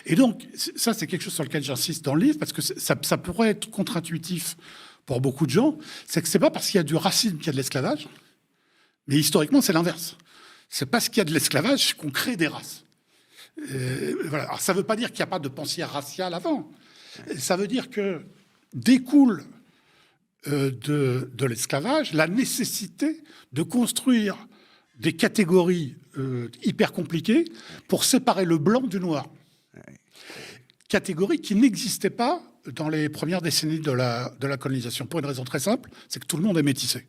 Et donc, ça, c'est quelque chose sur lequel j'insiste dans le livre, parce que ça pourrait être contre-intuitif pour beaucoup de gens. C'est que c'est pas parce qu'il y a du racisme qu'il y a de l'esclavage, mais historiquement, c'est l'inverse. C'est parce qu'il y a de l'esclavage qu'on crée des races. Voilà. Alors, ça ne veut pas dire qu'il n'y a pas de pensée raciale avant. Ça veut dire que découle de l'esclavage la nécessité de construire des catégories hyper compliquées pour séparer le blanc du noir. Catégorie qui n'existait pas dans les premières décennies de la colonisation, pour une raison très simple, c'est que tout le monde est métissé.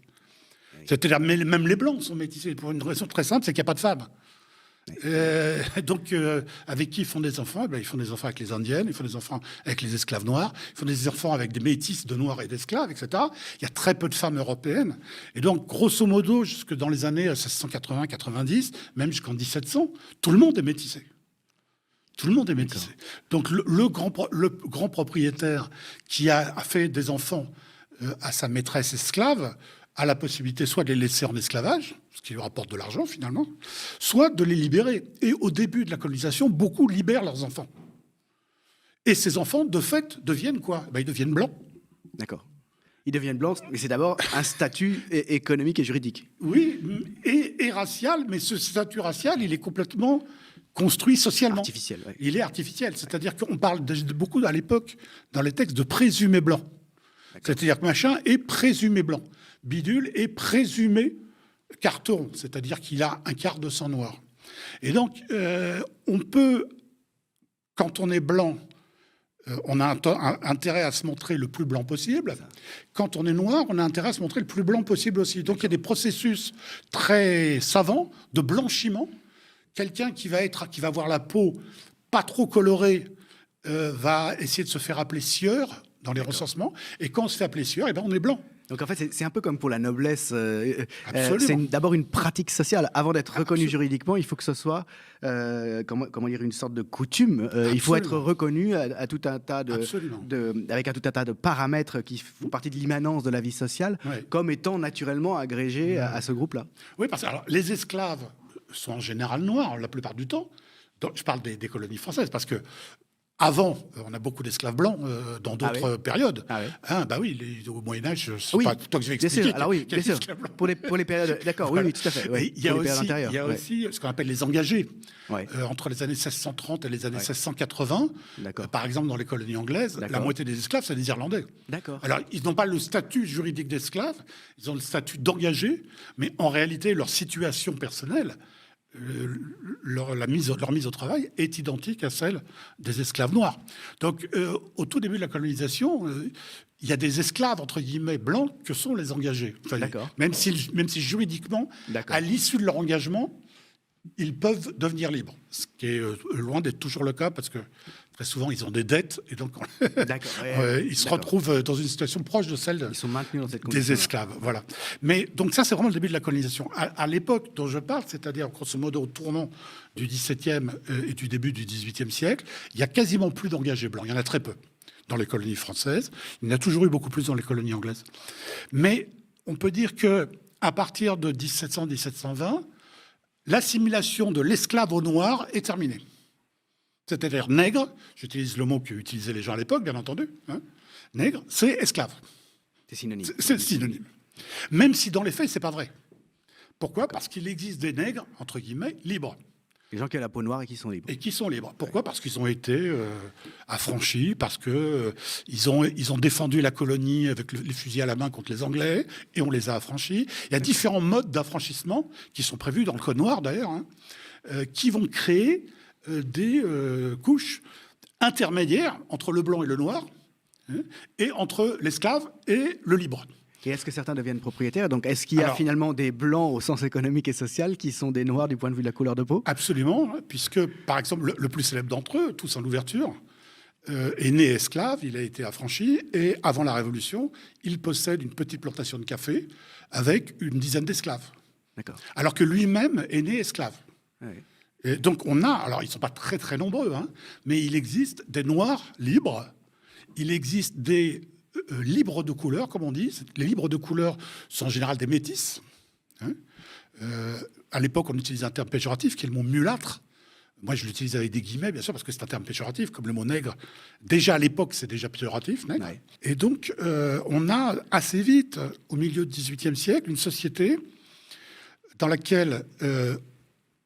C'est-à-dire même les blancs sont métissés, pour une raison très simple, c'est qu'il n'y a pas de femmes. Donc, avec qui ils font des enfants? Ils font des enfants avec les Indiennes, ils font des enfants avec les esclaves noirs, ils font des enfants avec des métis de noirs et d'esclaves, etc. Il y a très peu de femmes européennes. Et donc, grosso modo, jusque dans les années 1680-90, même jusqu'en 1700, tout le monde est métissé. Tout le monde est métissé. Donc, le grand propriétaire qui a fait des enfants à sa maîtresse esclave a la possibilité soit de les laisser en esclavage, ce qui lui rapporte de l'argent finalement, soit de les libérer. Et au début de la colonisation, beaucoup libèrent leurs enfants. Et ces enfants, de fait, deviennent quoi? Ils deviennent blancs. D'accord. Ils deviennent blancs, mais c'est d'abord un statut économique et juridique. Oui, et racial, mais ce statut racial, il est complètement construit socialement. Artificiel, ouais. Il est artificiel, c'est-à-dire qu'on parle beaucoup à l'époque, dans les textes, de présumé blanc. C'est-à-dire que machin est présumé blanc. Bidule est présumé carton, c'est-à-dire qu'il a un quart de sang noir. Et donc, on peut, quand on est blanc, on a intérêt à se montrer le plus blanc possible. Quand on est noir, on a intérêt à se montrer le plus blanc possible aussi. Donc, il y a des processus très savants de blanchiment. Quelqu'un qui va avoir la peau pas trop colorée va essayer de se faire appeler sieur dans les recensements. Et quand on se fait appeler sieur, on est blanc. Donc en fait, c'est un peu comme pour la noblesse. C'est d'abord une pratique sociale. Avant d'être reconnu juridiquement, il faut que ce soit comment dire, une sorte de coutume. Il faut être reconnu à tout un tas avec un tout un tas de paramètres qui font partie de l'immanence de la vie sociale, comme étant naturellement agrégés à ce groupe-là. Oui, parce que les esclaves sont en général noirs la plupart du temps. Donc, je parle des colonies françaises, parce que avant, on a beaucoup d'esclaves blancs dans d'autres périodes. Au Moyen-Âge, c'est pas toi que je vais expliquer. Alors oui, bien sûr. Pour les périodes, d'accord, voilà. Oui, tout à fait. Ouais. Il y a aussi ce qu'on appelle les engagés. Entre les années 1630 et les années 1680, par exemple, dans les colonies anglaises, la moitié des esclaves, c'est des Irlandais. D'accord. Alors, ils n'ont pas le statut juridique d'esclaves, ils ont le statut d'engagés, mais en réalité, leur situation personnelle, leur mise au travail est identique à celle des esclaves noirs. Donc, au tout début de la colonisation, il y a des esclaves, entre guillemets, blancs, que sont les engagés. Même si juridiquement, à l'issue de leur engagement, ils peuvent devenir libres. Ce qui est loin d'être toujours le cas, parce que très souvent, ils ont des dettes, et donc ils se retrouvent dans une situation proche de celle ils sont maintenus dans cette des esclaves. Voilà. Mais donc ça, c'est vraiment le début de la colonisation. À l'époque dont je parle, c'est-à-dire grosso modo au tournant du XVIIe et du début du XVIIIe siècle, il n'y a quasiment plus d'engagés blancs. Il y en a très peu dans les colonies françaises. Il y en a toujours eu beaucoup plus dans les colonies anglaises. Mais on peut dire que à partir de 1700-1720, l'assimilation de l'esclave au noir est terminée. C'est-à-dire nègre, j'utilise le mot qu'utilisaient les gens à l'époque, bien entendu. Nègre, c'est esclave. C'est synonyme. C'est synonyme. Même si dans les faits, c'est pas vrai. Pourquoi? Parce qu'il existe des nègres, entre guillemets, libres. Les gens qui ont la peau noire et qui sont libres. Et qui sont libres. Pourquoi? Parce qu'ils ont été affranchis, parce que ils ont défendu la colonie avec les fusils à la main contre les Anglais, et on les a affranchis. Il y a différents modes d'affranchissement qui sont prévus dans le Code noir, d'ailleurs, qui vont créer des couches intermédiaires entre le blanc et le noir, et entre l'esclave et le libre. Et est-ce que certains deviennent propriétaires? Donc, est-ce qu'il y a finalement des blancs au sens économique et social qui sont des noirs du point de vue de la couleur de peau? Absolument, puisque, par exemple, le plus célèbre d'entre eux, Toussaint Louverture, est né esclave, il a été affranchi, et avant la Révolution, il possède une petite plantation de café avec une dizaine d'esclaves. D'accord. Alors que lui-même est né esclave. Oui. Et donc on a, alors ils ne sont pas très très nombreux, mais il existe des noirs libres, il existe des libres de couleur, comme on dit. Les libres de couleur sont en général des métis. À l'époque, on utilisait un terme péjoratif qui est le mot mulâtre. Moi, je l'utilise avec des guillemets, bien sûr, parce que c'est un terme péjoratif, comme le mot nègre. Déjà, à l'époque, c'est déjà péjoratif, nègre. Ouais. Et donc, on a assez vite, au milieu du XVIIIe siècle, une société dans laquelle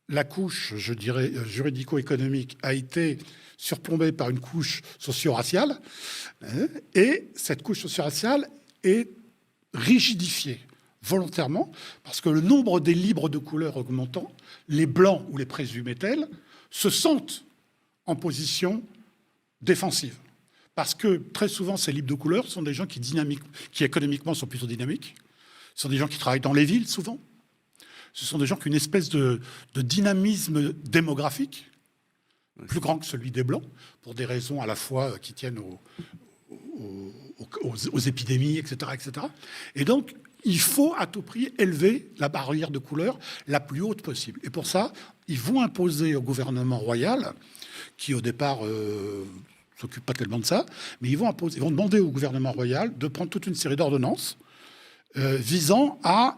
la couche, je dirais, juridico-économique a été surplombée par une couche socio-raciale. Et cette couche socio-raciale est rigidifiée volontairement, parce que le nombre des libres de couleur augmentant, les blancs ou les présumés tels se sentent en position défensive. Parce que très souvent, ces libres de couleur sont des gens qui économiquement sont plutôt dynamiques. Ce sont des gens qui travaillent dans les villes, souvent. Ce sont des gens qui ont une espèce de dynamisme démographique, plus grand que celui des Blancs, pour des raisons à la fois qui tiennent aux épidémies, etc., etc. Et donc, il faut à tout prix élever la barrière de couleur la plus haute possible. Et pour ça, ils vont imposer au gouvernement royal, qui au départ s'occupe pas tellement de ça, mais ils vont demander au gouvernement royal de prendre toute une série d'ordonnances visant à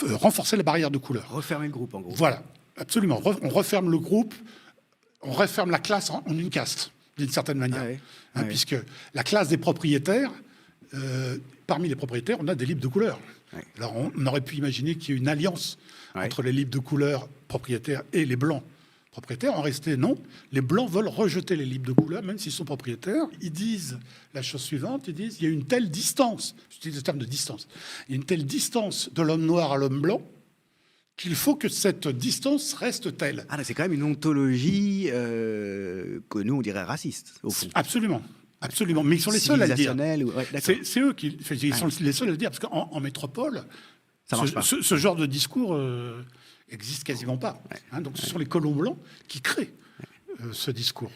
renforcer la barrière de couleur. Refermer le groupe, en gros. Voilà, absolument. On referme le groupe, on referme la classe en une caste, d'une certaine manière. Ah oui. Puisque la classe des propriétaires, parmi les propriétaires, on a des libres de couleur. Oui. Alors, on aurait pu imaginer qu'il y ait une alliance entre les libres de couleur propriétaires et les blancs propriétaires. En réalité, non. Les blancs veulent rejeter les libres de couleur, même s'ils sont propriétaires. Ils disent la chose suivante, ils disent il y a une telle distance, j'utilise le terme de distance, il y a une telle distance de l'homme noir à l'homme blanc qu'il faut que cette distance reste telle. Ah, c'est quand même une ontologie que nous, on dirait raciste, au fond. Absolument. Absolument, mais ils sont les seuls à le dire. C'est eux qui sont les seuls à le dire, parce qu'en métropole, ce genre de discours existe quasiment pas. Donc ce sont les colons blancs qui créent ce discours.